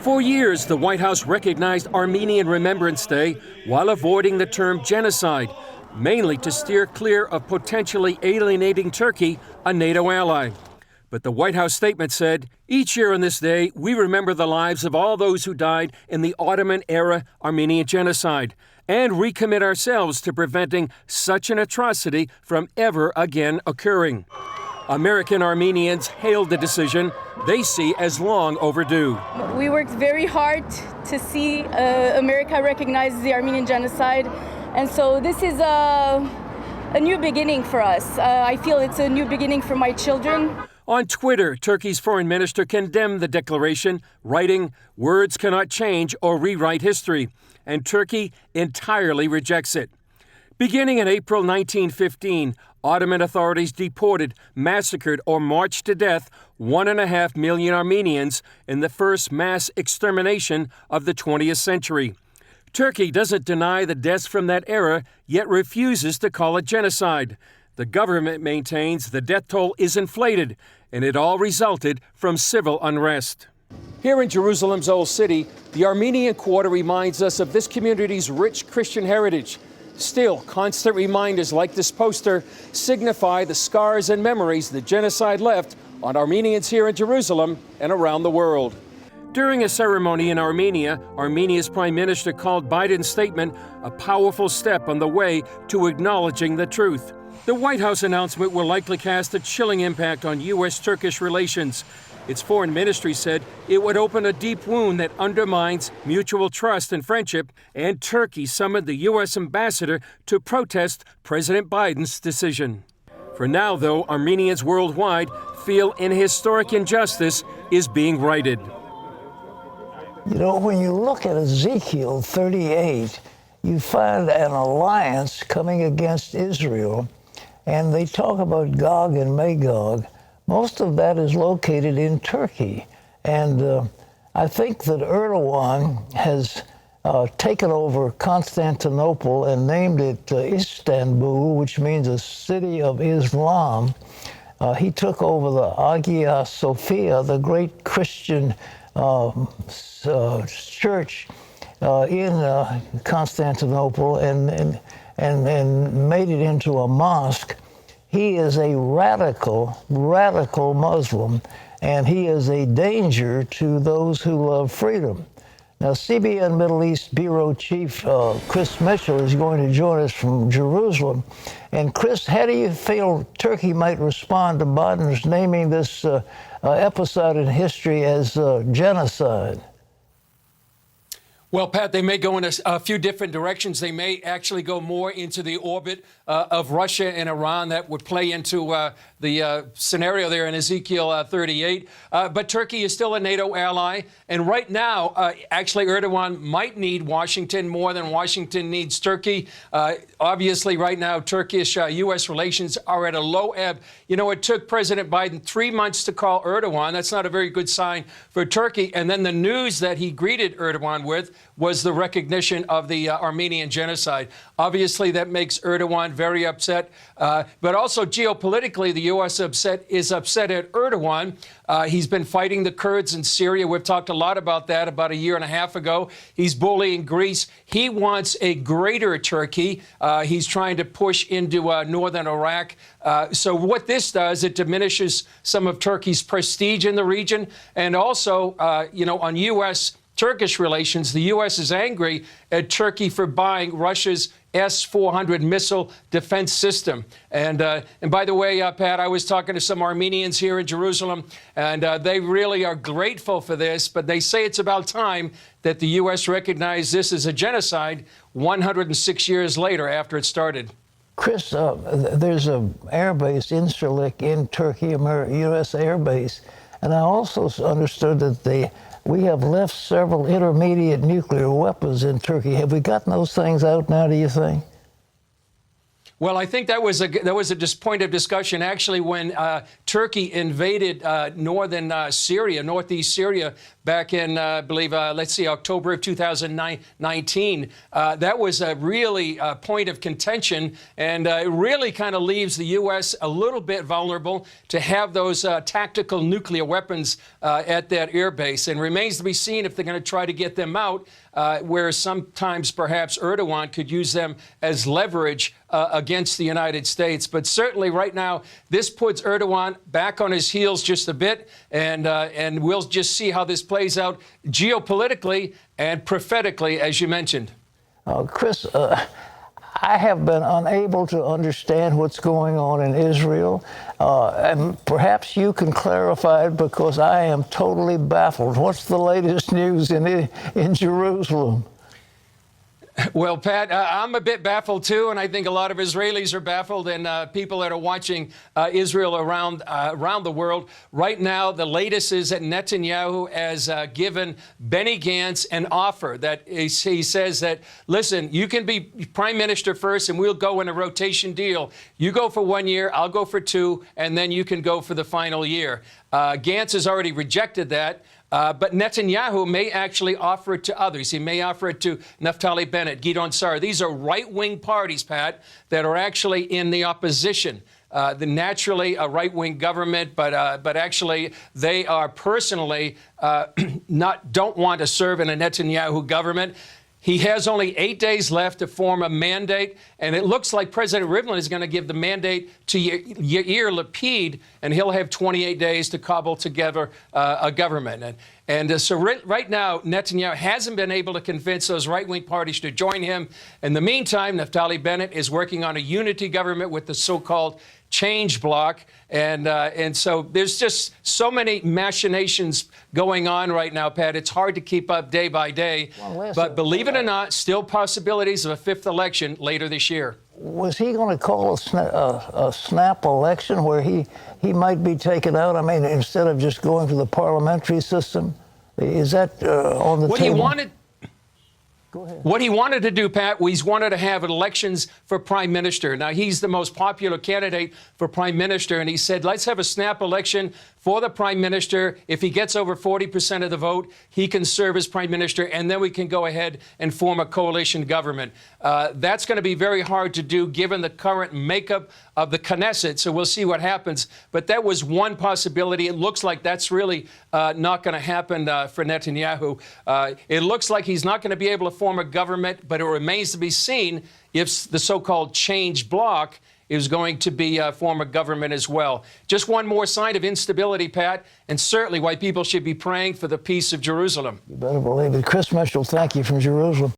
For years, the White House recognized Armenian Remembrance Day while avoiding the term genocide, mainly to steer clear of potentially alienating Turkey, a NATO ally. But the White House statement said, each year on this day, we remember the lives of all those who died in the Ottoman-era Armenian Genocide and recommit ourselves to preventing such an atrocity from ever again occurring. American Armenians hailed the decision they see as long overdue. We worked very hard to see America recognize the Armenian Genocide, and so this is a new beginning for us. I feel it's a new beginning for my children. On Twitter, Turkey's foreign minister condemned the declaration, writing, "Words cannot change or rewrite history," and Turkey entirely rejects it. Beginning in April 1915, Ottoman authorities deported, massacred, or marched to death 1.5 million Armenians in the first mass extermination of the 20th century. Turkey doesn't deny the deaths from that era, yet refuses to call it genocide. The government maintains the death toll is inflated, and it all resulted from civil unrest. Here in Jerusalem's Old City, the Armenian Quarter reminds us of this community's rich Christian heritage. Still, constant reminders like this poster signify the scars and memories the genocide left on Armenians here in Jerusalem and around the world. During a ceremony in Armenia, Armenia's prime minister called Biden's statement a powerful step on the way to acknowledging the truth. The White House announcement will likely cast a chilling impact on U.S.-Turkish relations. Its foreign ministry said it would open a deep wound that undermines mutual trust and friendship, and Turkey summoned the U.S. ambassador to protest President Biden's decision. For now, though, Armenians worldwide feel an historic injustice is being righted. You know, when you look at Ezekiel 38, you find an alliance coming against Israel, and they talk about Gog and Magog. Most of that is located in Turkey. And I think that Erdogan has taken over Constantinople and named it Istanbul, which means a city of Islam. He took over the Hagia Sophia, the great Christian church in Constantinople, and made it into a mosque. He is a radical Muslim, and he is a danger to those who love freedom. Now, CBN Middle East Bureau Chief Chris Mitchell is going to join us from Jerusalem. And Chris, how do you feel Turkey might respond to Biden's naming this episode in history as genocide? Well, Pat, they may go in a few different directions. They may actually go more into the orbit of Russia and Iran. That would play into the scenario there in Ezekiel 38. But Turkey is still a NATO ally. And right now, actually, Erdogan might need Washington more than Washington needs Turkey. Obviously, right now, Turkish-U.S. relations are at a low ebb. You know, it took President Biden 3 months to call Erdogan. That's not a very good sign for Turkey. And then the news that he greeted Erdogan with was the recognition of the Armenian Genocide. Obviously, that makes Erdogan very upset. But also geopolitically, the U.S. is upset at Erdogan. He's been fighting the Kurds in Syria. We've talked a lot about that about 1.5 years ago. He's bullying Greece. He wants a greater Turkey. He's trying to push into northern Iraq. So what this does, it diminishes some of Turkey's prestige in the region. And also, you know, on U.S.-Turkish relations, the U.S. is angry at Turkey for buying Russia's S-400 missile defense system. And by the way, Pat, I was talking to some Armenians here in Jerusalem, and they really are grateful for this, but they say it's about time that the U.S. recognize this as a genocide 106 years later after it started. Chris, there's an air base, Incirlik, in Turkey, U.S. air base, and I also understood that we have left several intermediate nuclear weapons in Turkey. Have we gotten those things out now, do you think? Well, I think that was a point of discussion actually when Turkey invaded northeast Syria back in, I believe, let's see, October of 2019. That was a really point of contention, and it really kind of leaves the U.S. a little bit vulnerable to have those tactical nuclear weapons at that air base. And remains to be seen if they're going to try to get them out, where sometimes perhaps Erdogan could use them as leverage against the United States. But certainly right now, this puts Erdogan back on his heels just a bit, and we'll just see how this plays out geopolitically and prophetically, as you mentioned. Chris, I have been unable to understand what's going on in Israel, and perhaps you can clarify it because I am totally baffled. What's the latest news in Jerusalem? Well, Pat, I'm a bit baffled, too, and I think a lot of Israelis are baffled, and people that are watching Israel around the world. Right now, the latest is that Netanyahu has given Benny Gantz an offer that he says that, listen, you can be prime minister first, and we'll go in a rotation deal. You go for 1 year, I'll go for 2, and then you can go for the final year. Gantz has already rejected that. But Netanyahu may actually offer it to others. He may offer it to Naftali Bennett, Gideon Sa'ar. These are right-wing parties, Pat, that are actually in the opposition. Naturally a right-wing government, but actually they are personally don't want to serve in a Netanyahu government. He has only 8 days left to form a mandate, and it looks like President Rivlin is going to give the mandate to Yair Lapid, and he'll have 28 days to cobble together a government. So right now, Netanyahu hasn't been able to convince those right-wing parties to join him. In the meantime, Naftali Bennett is working on a unity government with the so-called change bloc. And so there's just so many machinations going on right now, Pat. It's hard to keep up day by day. Well, but believe it or not, still possibilities of a fifth election later this year. Was he going to call a snap election where he might be taken out? I mean, instead of just going to the parliamentary system? Is that on the table? What he wanted to do, Pat, was he wanted to have elections for prime minister. Now, he's the most popular candidate for prime minister, and he said, let's have a snap election for the prime minister. If he gets over 40% of the vote, he can serve as prime minister, and then we can go ahead and form a coalition government. That's going to be very hard to do given the current makeup of the Knesset, so we'll see what happens. But that was one possibility. It looks like that's really not going to happen for Netanyahu. It looks like he's not going to be able to form a government, but it remains to be seen if the so-called change bloc is going to be form a government as well. Just one more sign of instability, Pat, and certainly why people should be praying for the peace of Jerusalem. You better believe it. Chris Mitchell, thank you from Jerusalem.